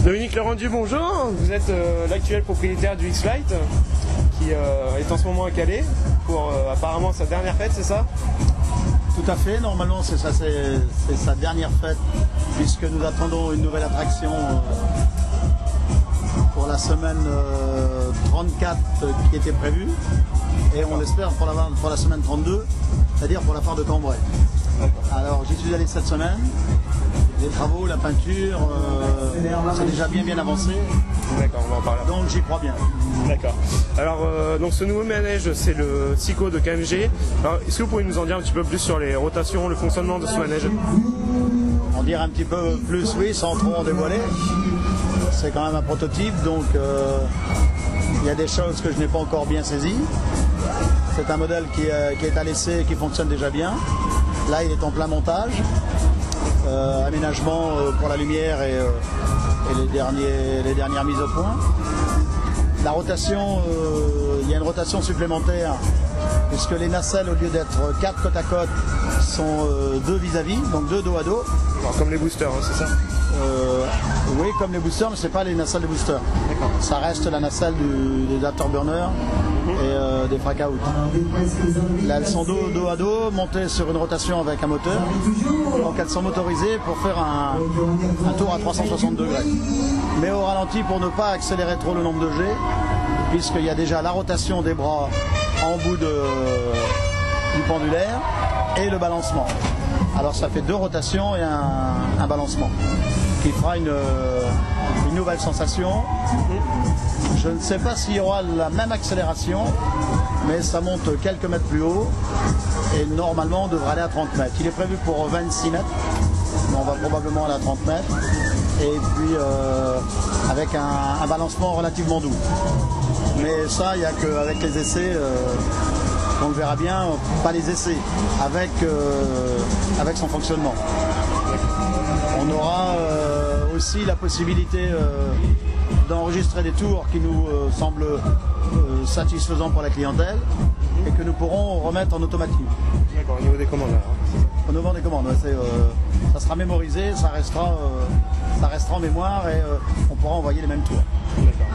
Dominique Laurent-Du, bonjour. Vous êtes l'actuel propriétaire du X-Flight qui est en ce moment à Calais pour apparemment sa dernière fête, c'est ça? Tout à fait, normalement c'est sa dernière fête puisque nous attendons une nouvelle attraction pour la semaine 34 qui était prévue et on l'espère pour la semaine 32, c'est-à-dire pour la part de Cambrai. Alors j'y suis allé cette semaine, les travaux, la peinture, c'est déjà bien avancé. D'accord, on va en parler. Donc j'y crois bien. D'accord. Alors donc ce nouveau manège c'est le Sico de KMG. Alors est-ce que vous pouvez nous en dire un petit peu plus sur les rotations, le fonctionnement de ce manège? En dire un petit peu plus, oui, sans trop en dévoiler. C'est quand même un prototype, donc il y a des choses que je n'ai pas encore bien saisies. C'est un modèle qui est à l'essai et qui fonctionne déjà bien. Là il est en plein montage. Aménagement pour la lumière et les dernières mises au point. La rotation, il y a une rotation supplémentaire puisque les nacelles, au lieu d'être 4 côte à côte, sont 2 vis-à-vis, donc 2 dos à dos. Alors, comme les boosters, hein, c'est ça? Oui, comme les boosters, mais ce n'est pas les nacelles des boosters. Ça reste la nacelle des afterburners et des frac out. Là, elles sont dos à dos, montées sur une rotation avec un moteur. Donc elles sont motorisées pour faire un tour à 360 degrés. Mais au ralenti pour ne pas accélérer trop le nombre de G, puisqu'il y a déjà la rotation des bras en bout du pendulaire et le balancement. Alors ça fait 2 rotations et un balancement qui fera une nouvelle sensation. Je ne sais pas s'il y aura la même accélération, mais ça monte quelques mètres plus haut et normalement on devrait aller à 30 mètres. Il est prévu pour 26 mètres, mais on va probablement aller à 30 mètres et puis avec un balancement relativement doux. Mais ça, il n'y a qu'avec les essais on le verra bien, pas les essais, avec son fonctionnement. On aura aussi la possibilité d'enregistrer des tours qui nous semblent satisfaisants pour la clientèle et que nous pourrons remettre en automatique. D'accord, au niveau des commandes alors. Au niveau des commandes, ça sera mémorisé, ça restera en mémoire et on pourra envoyer les mêmes tours. D'accord.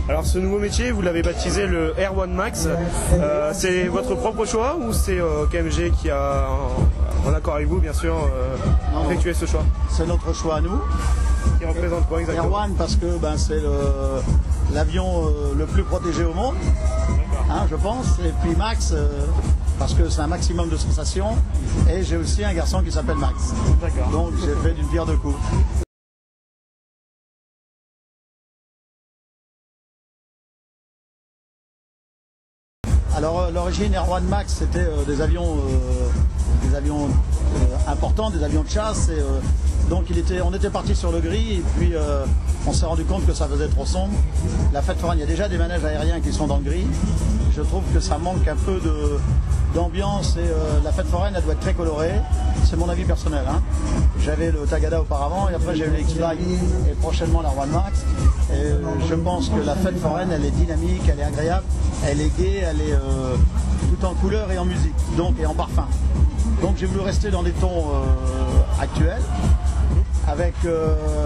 Alors ce nouveau métier, vous l'avez baptisé le R1 Max. C'est votre propre choix ou c'est KMG qui a, en accord avec vous bien sûr, effectué ce choix? C'est notre choix à nous. Qui représente quoi exactement? R1 parce que c'est l'avion le plus protégé au monde, hein, je pense. Et puis Max parce que c'est un maximum de sensations. Et j'ai aussi un garçon qui s'appelle Max. Donc j'ai fait d'une pierre deux coups. Alors l'origine R1 Max c'était des avions importants, des avions de chasse. Donc on était parti sur le gris et puis on s'est rendu compte que ça faisait trop sombre. La fête foraine, il y a déjà des manèges aériens qui sont dans le gris. Je trouve que ça manque un peu d'ambiance et la fête foraine elle doit être très colorée. C'est mon avis personnel. Hein. J'avais le Tagada auparavant et après j'ai eu le X-Flight et prochainement la R1 Max. Et je pense que la fête foraine elle est dynamique, elle est agréable, elle est gaie, elle est tout en couleur et en musique, donc et en parfum. Donc j'ai voulu rester dans des tons actuels, avec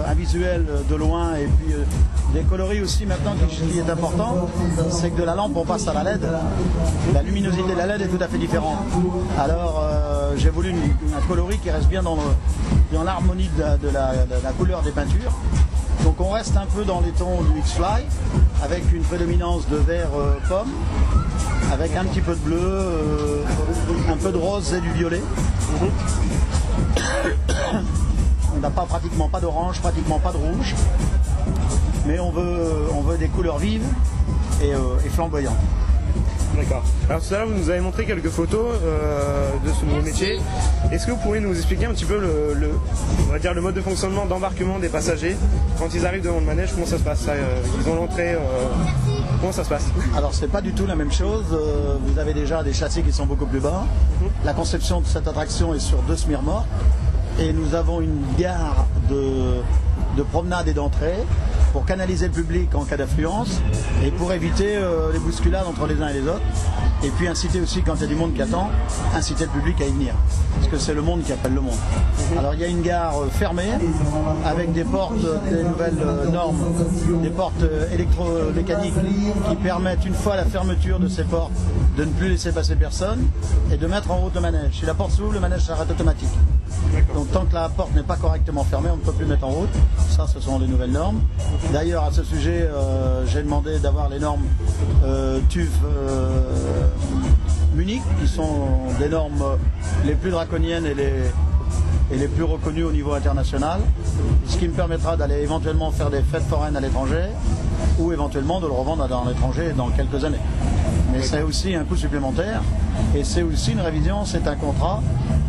un visuel de loin et puis des coloris aussi maintenant qui est important, c'est que de la lampe on passe à la LED. La luminosité de la LED est tout à fait différente. Alors j'ai voulu un coloris qui reste bien dans l'harmonie de la couleur des peintures. Donc on reste un peu dans les tons du X-Fly, avec une prédominance de vert pomme, avec un petit peu de bleu, un peu de rose et du violet. On n'a pratiquement pas d'orange, pratiquement pas de rouge, mais on veut des couleurs vives et flamboyantes. D'accord. Alors tout à l'heure vous nous avez montré quelques photos de ce nouveau métier. Est-ce que vous pourriez nous expliquer un petit peu on va dire le mode de fonctionnement d'embarquement des passagers quand ils arrivent devant le manège, comment ça se passe? Ils ont l'entrée, comment ça se passe? Alors c'est pas du tout la même chose. Vous avez déjà des châssis qui sont beaucoup plus bas. La conception de cette attraction est sur 2 smirmors et nous avons une gare de promenade et d'entrée pour canaliser le public en cas d'affluence et pour éviter les bousculades entre les uns et les autres. Et puis inciter aussi, quand il y a du monde qui attend, inciter le public à y venir. Parce que c'est le monde qui appelle le monde. Alors il y a une gare fermée, avec des portes, des nouvelles normes, des portes électromécaniques qui permettent, une fois la fermeture de ces portes, de ne plus laisser passer personne et de mettre en route le manège. Si la porte s'ouvre, le manège s'arrête automatique. Donc tant que la porte n'est pas correctement fermée, on ne peut plus le mettre en route. Ça, ce sont les nouvelles normes. D'ailleurs, à ce sujet, j'ai demandé d'avoir les normes TÜV Munich, qui sont des normes les plus draconiennes et les plus reconnues au niveau international, ce qui me permettra d'aller éventuellement faire des fêtes foraines à l'étranger ou éventuellement de le revendre à l'étranger dans quelques années. Mais c'est aussi un coût supplémentaire et c'est aussi une révision, c'est un contrat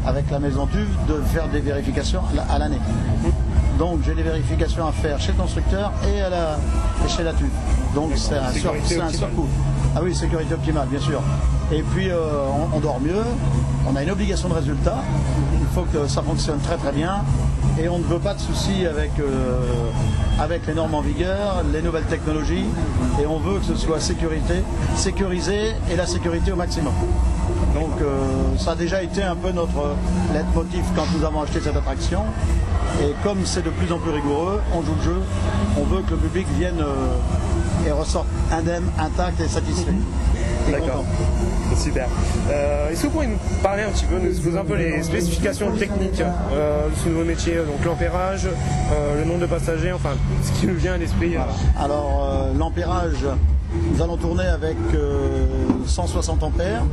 avec la maison TÜV de faire des vérifications à l'année. Donc j'ai des vérifications à faire chez le constructeur et chez la TÜV. Donc c'est un surcoût. Ah oui, sécurité optimale, bien sûr. Et puis on dort mieux, on a une obligation de résultat, il faut que ça fonctionne très très bien et on ne veut pas de soucis avec les normes en vigueur, les nouvelles technologies et on veut que ce soit sécurisé et la sécurité au maximum. Donc ça a déjà été un peu notre leitmotiv quand nous avons acheté cette attraction et comme c'est de plus en plus rigoureux, on joue le jeu, on veut que le public vienne et ressorte indemne, intact et satisfait. D'accord, super. Est-ce que vous pourriez nous parler un petit peu, nous exposer un peu les spécifications techniques de ce nouveau métier, donc l'ampérage, le nombre de passagers, enfin ce qui nous vient à l'esprit. Alors l'ampérage, nous allons tourner avec 160 ampères,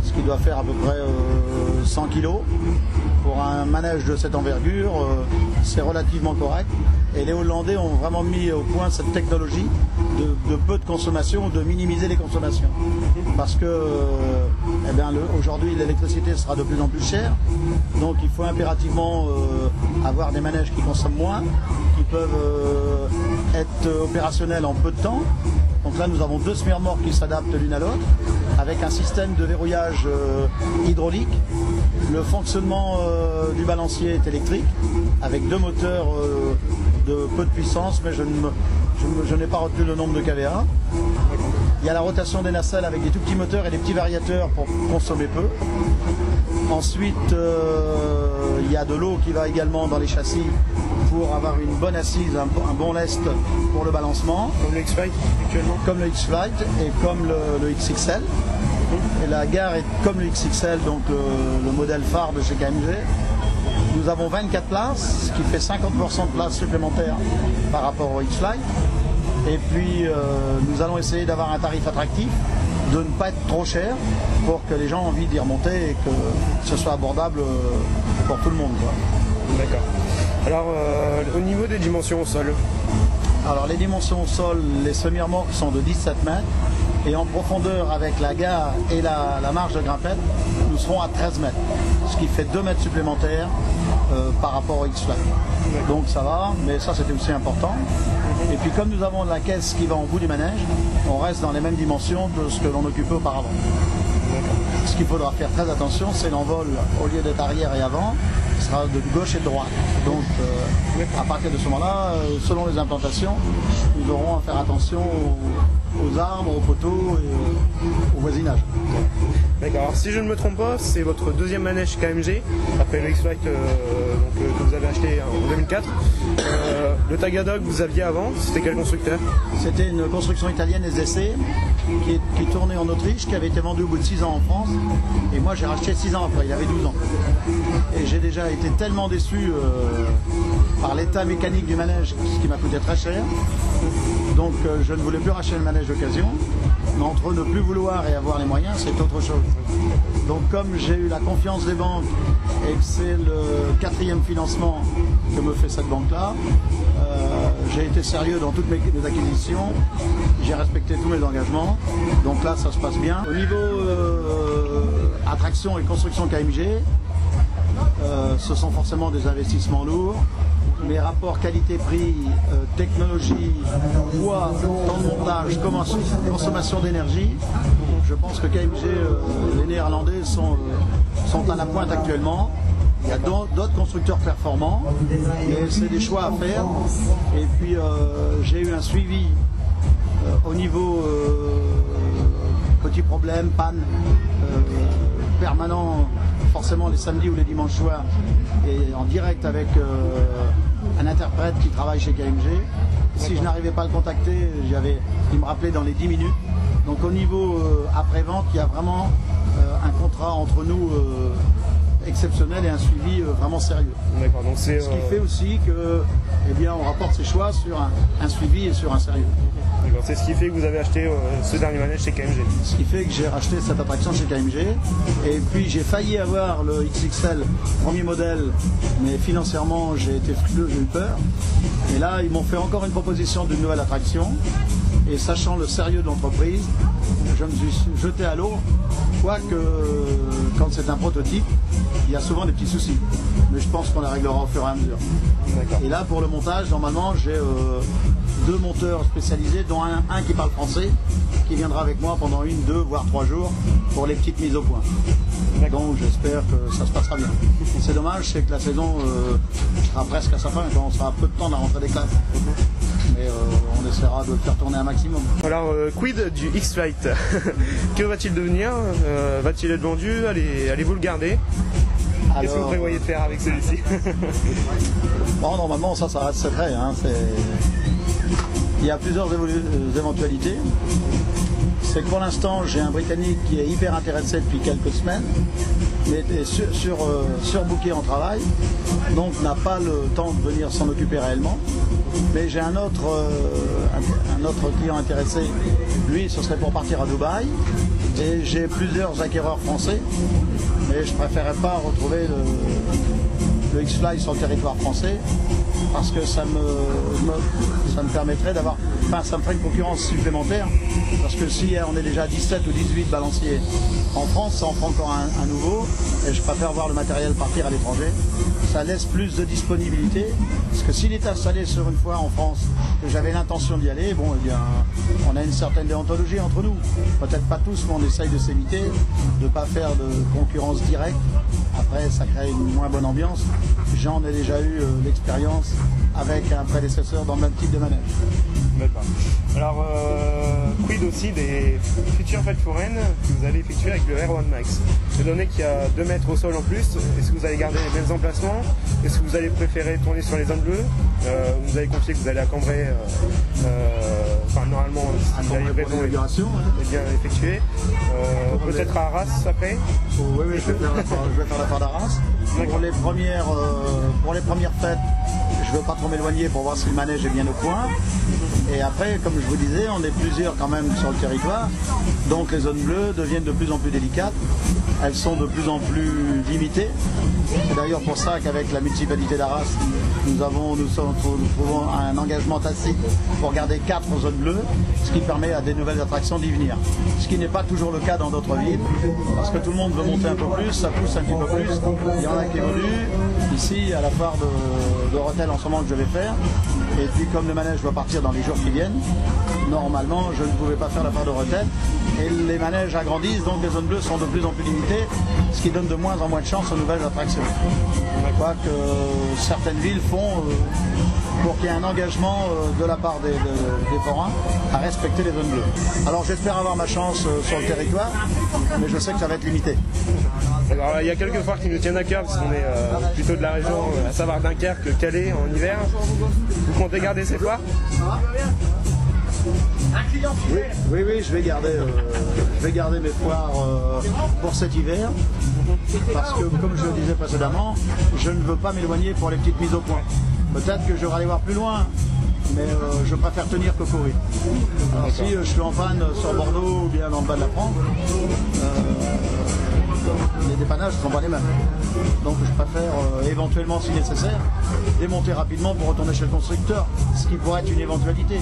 ce qui doit faire à peu près 100 kg. Pour un manège de cette envergure, c'est relativement correct. Et les Hollandais ont vraiment mis au point cette technologie de peu de consommation, de minimiser les consommations. Parce que aujourd'hui l'électricité sera de plus en plus chère, donc il faut impérativement avoir des manèges qui consomment moins, qui peuvent être opérationnels en peu de temps. Donc là nous avons deux semi-remorques qui s'adaptent l'une à l'autre, avec un système de verrouillage hydraulique. Le fonctionnement du balancier est électrique, avec deux moteurs de peu de puissance, mais je n'ai pas retenu le nombre de kVA. Il y a la rotation des nacelles avec des tout petits moteurs et des petits variateurs pour consommer peu. Ensuite, il y a de l'eau qui va également dans les châssis pour avoir une bonne assise, un bon lest pour le balancement. Comme le X-Flight actuellement. Comme le X-Flight et comme le XXL. Et la gare est comme le XXL, donc le modèle phare de chez KMG. Nous avons 24 places, ce qui fait 50% de places supplémentaires par rapport au X-Flight. Et puis nous allons essayer d'avoir un tarif attractif, de ne pas être trop cher pour que les gens aient envie d'y remonter et que ce soit abordable pour tout le monde. D'accord. Alors au niveau des dimensions au sol. Alors les dimensions au sol, les semi-remorques sont de 17 mètres et en profondeur avec la gare et la marge de grimpette, nous serons à 13 mètres, ce qui fait 2 mètres supplémentaires par rapport au X-Flight. Donc ça va, mais ça c'était aussi important. Et puis comme nous avons la caisse qui va au bout du manège, on reste dans les mêmes dimensions de ce que l'on occupait auparavant. Ce qu'il faudra faire très attention, c'est l'envol, au lieu d'être arrière et avant, sera de gauche et de droite. Donc à partir de ce moment-là, selon les implantations, nous aurons à faire attention aux arbres, aux poteaux et au voisinage. D'accord, alors si je ne me trompe pas, c'est votre deuxième manège KMG, après le X-Flight que vous avez acheté en 2004. Le Tagadog que vous aviez avant, c'était quel constructeur? C'était une construction italienne SDC qui tournait en Autriche, qui avait été vendue au bout de 6 ans en France. Et moi j'ai racheté 6 ans après, il avait 12 ans. Et j'ai déjà été tellement déçu par l'état mécanique du manège, ce qui m'a coûté très cher. Donc je ne voulais plus racheter le manège d'occasion. Mais entre ne plus vouloir et avoir les moyens, c'est autre chose. Donc comme j'ai eu la confiance des banques et que c'est le 4e financement que me fait cette banque-là, j'ai été sérieux dans toutes mes acquisitions, j'ai respecté tous mes engagements, donc là ça se passe bien. Au niveau attraction et construction KMG, ce sont forcément des investissements lourds. Les rapports qualité-prix, technologie, poids, temps de montage, consommation d'énergie, je pense que KMG, les Néerlandais sont à la pointe actuellement Il y a d'autres constructeurs performants, mais c'est des choix à faire. Et puis j'ai eu un suivi au niveau petits problèmes, panne permanent, forcément les samedis ou les dimanches soirs, et en direct avec un interprète qui travaille chez KMG. Si je n'arrivais pas à le contacter, il me rappelait dans les 10 minutes. Donc au niveau après-vente, il y a vraiment un contrat entre nous exceptionnel et un suivi vraiment sérieux. D'accord, donc c'est... Ce qui fait aussi que, eh bien, on rapporte ses choix sur un suivi et sur un sérieux. D'accord, c'est ce qui fait que vous avez acheté ce dernier manège chez KMG. Ce qui fait que j'ai racheté cette attraction chez KMG. Et puis j'ai failli avoir le XXL, premier modèle, mais financièrement j'ai été frileux, j'ai eu peur. Et là, ils m'ont fait encore une proposition d'une nouvelle attraction. Et sachant le sérieux de l'entreprise, je me suis jeté à l'eau. Quoique, quand c'est un prototype, il y a souvent des petits soucis. Mais je pense qu'on les réglera au fur et à mesure. Et là, pour le montage, normalement, j'ai 2 monteurs spécialisés, dont un qui parle français, qui viendra avec moi pendant 1, 2, voire 3 jours pour les petites mises au point. Donc j'espère que ça se passera bien. C'est dommage, c'est que la saison sera presque à sa fin, quand on sera à peu de temps de la rentrée des classes. Mais on essaiera de le faire tourner un maximum. Alors, quid du X-Flight? Que va-t-il devenir? Va-t-il être vendu? Allez-vous le garder? Qu'est-ce que vous prévoyez de faire avec celui-ci? Bon, normalement, ça reste secret. Hein. Il y a plusieurs éventualités. C'est que pour l'instant, j'ai un Britannique qui est hyper intéressé depuis quelques semaines, mais est surbooké en travail, donc n'a pas le temps de venir s'en occuper réellement. Mais j'ai un autre client intéressé, lui, ce serait pour partir à Dubaï. Et j'ai plusieurs acquéreurs français, mais je préférerais pas retrouver le X-Fly sur le territoire français, parce que ça me permettrait d'avoir, ça me ferait une concurrence supplémentaire, parce que si on est déjà 17 ou 18 balanciers en France, ça en prend encore un nouveau, et je préfère voir le matériel partir à l'étranger. Ça laisse plus de disponibilité, parce que s'il est installé sur une fois en France, que j'avais l'intention d'y aller, bon, eh bien, on a une certaine déontologie entre nous. Peut-être pas tous, mais on essaye de s'éviter, de ne pas faire de concurrence directe. Après, ça crée une moins bonne ambiance. J'en ai déjà eu l'expérience avec un prédécesseur dans le même type de manège. D'accord. Alors, quid aussi des futures fêtes foraines que vous allez effectuer avec le R1 Max? Étant donné qu'il y a 2 mètres au sol en plus, est-ce que vous allez garder les mêmes emplacements? Est-ce que vous allez préférer tourner sur les zones bleues? Vous avez confié que vous allez à Cambrai, normalement, si la livraison est bien effectuée. Peut-être à Arras après? Oui, je vais faire la part d'Arras. Pour les premières fêtes, je ne veux pas trop m'éloigner pour voir si le manège est bien au point. Et après, comme je vous disais, on est plusieurs quand même sur le territoire. Donc les zones bleues deviennent de plus en plus délicates. Elles sont de plus en plus limitées. C'est d'ailleurs pour ça qu'avec la municipalité d'Arras, nous trouvons un engagement tacite pour garder 4 zones bleues, ce qui permet à des nouvelles attractions d'y venir. Ce qui n'est pas toujours le cas dans d'autres villes, parce que tout le monde veut monter un peu plus, ça pousse un petit peu plus. Il y en a qui évoluent. Ici, à la foire de Rethel en ce moment que je vais faire, et puis comme le manège doit partir dans les jours qui viennent, normalement je ne pouvais pas faire la foire de Rethel, et les manèges agrandissent, donc les zones bleues sont de plus en plus limitées, ce qui donne de moins en moins de chance aux nouvelles attractions. Je crois que certaines villes font pour qu'il y ait un engagement de la part des forains à respecter les zones bleues. Alors j'espère avoir ma chance sur le territoire, mais je sais que ça va être limité. Alors, il y a quelques foires qui nous tiennent à cœur, parce qu'on est plutôt de la région, à savoir Dunkerque, Calais en hiver. Vous comptez garder ces foires? Oui, je vais garder mes foires pour cet hiver, parce que comme je le disais précédemment, je ne veux pas m'éloigner pour les petites mises au point. Peut-être que je vais aller voir plus loin, mais je préfère tenir que courir. Alors si je suis en panne sur Bordeaux ou bien dans le bas de la France, les dépannages ne sont pas les mêmes. Donc je préfère éventuellement, si nécessaire, démonter rapidement pour retourner chez le constructeur, ce qui pourrait être une éventualité,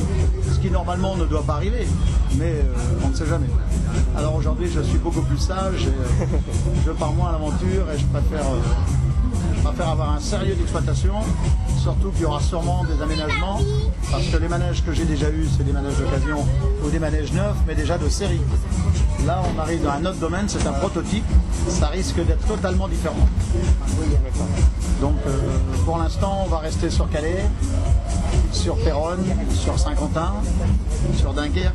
ce qui normalement ne doit pas arriver, mais on ne sait jamais. Alors aujourd'hui je suis beaucoup plus sage, et, je pars moins à l'aventure et je préfère préfère avoir un sérieux d'exploitation, surtout qu'il y aura sûrement des aménagements, parce que les manèges que j'ai déjà eus, c'est des manèges d'occasion ou des manèges neufs, mais déjà de série. Là, on arrive dans un autre domaine, c'est un prototype, ça risque d'être totalement différent. Donc, pour l'instant, on va rester sur Calais, sur Péronne, sur Saint-Quentin, sur Dunkerque,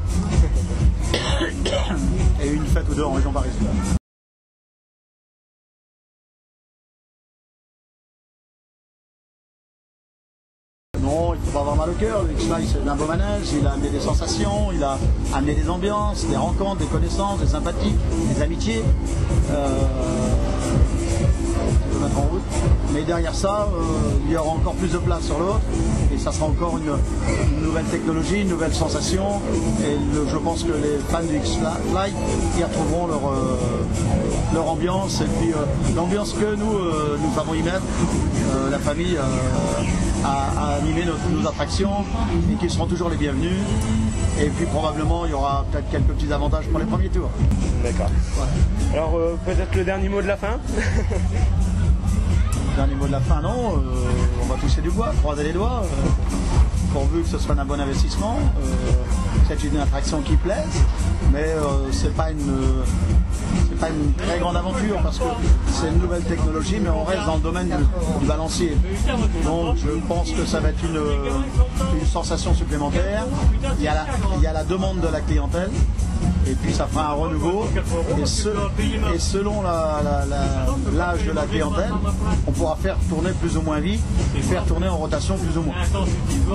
et une fête ou deux en région parisienne. Non, il ne faut pas avoir mal au cœur. Le X-Fly, c'est un beau manège, il a amené des sensations, il a amené des ambiances, des rencontres, des connaissances, des sympathies, des amitiés. Mettre en route. Mais derrière ça, il y aura encore plus de place sur l'autre et ça sera encore une nouvelle technologie, une nouvelle sensation et je pense que les fans du X-Fly y retrouveront leur ambiance et puis l'ambiance que nous savons y mettre, la famille à animer nos attractions et qui seront toujours les bienvenus et puis probablement il y aura peut-être quelques petits avantages pour les premiers tours. D'accord. Voilà. Alors peut-être le dernier mot de la fin. Dernier mot de la fin, non, on va toucher du bois, croiser les doigts, pourvu que ce soit un bon investissement. C'est une attraction qui plaise, mais c'est pas une très grande aventure parce que c'est une nouvelle technologie, mais on reste dans le domaine du balancier. Donc je pense que ça va être une sensation supplémentaire. Il y a la demande de la clientèle. Et puis ça fera un renouveau et selon l'âge de la clientèle, on pourra faire tourner plus ou moins vite et faire tourner en rotation plus ou moins.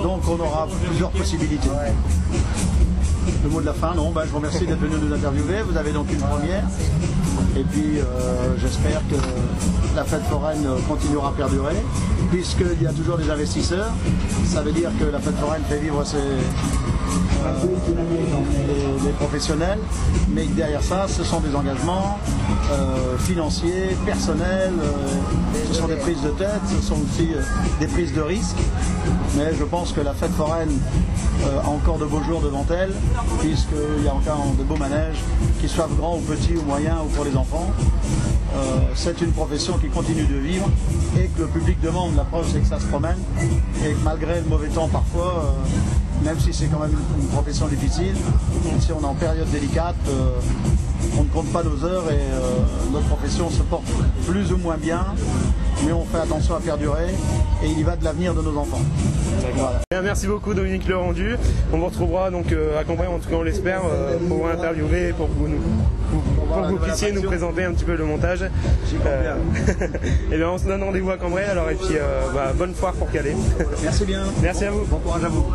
Donc on aura plusieurs possibilités. Le mot de la fin, non, je vous remercie d'être venu nous interviewer, vous avez donc une première. Et puis j'espère que la fête foraine continuera à perdurer, puisqu'il y a toujours des investisseurs. Ça veut dire que la fête foraine fait vivre les professionnels, mais derrière ça, ce sont des engagements financiers, personnels, ce sont des prises de tête, ce sont aussi des prises de risques. Mais je pense que la fête foraine a encore de beaux jours devant elle, puisqu'il y a encore de beaux manèges, qu'ils soient grands ou petits ou moyens ou pour les enfants. C'est une profession qui continue de vivre et que le public demande. La preuve, c'est que ça se promène et que malgré le mauvais temps parfois, même si c'est quand même une profession difficile, si on est en période délicate, on ne compte pas nos heures et notre profession se porte plus ou moins bien, mais on fait attention à perdurer et il y va de l'avenir de nos enfants. Voilà. Merci beaucoup Dominique Lerendu. On vous retrouvera donc à Cambrai, en tout cas on l'espère, pour vous interviewer et pour que vous puissiez nous présenter un petit peu le montage. Et bien on se donne rendez-vous à Cambrai alors et puis bonne foire pour Calais. Merci bien. Merci à vous. Bon courage à vous.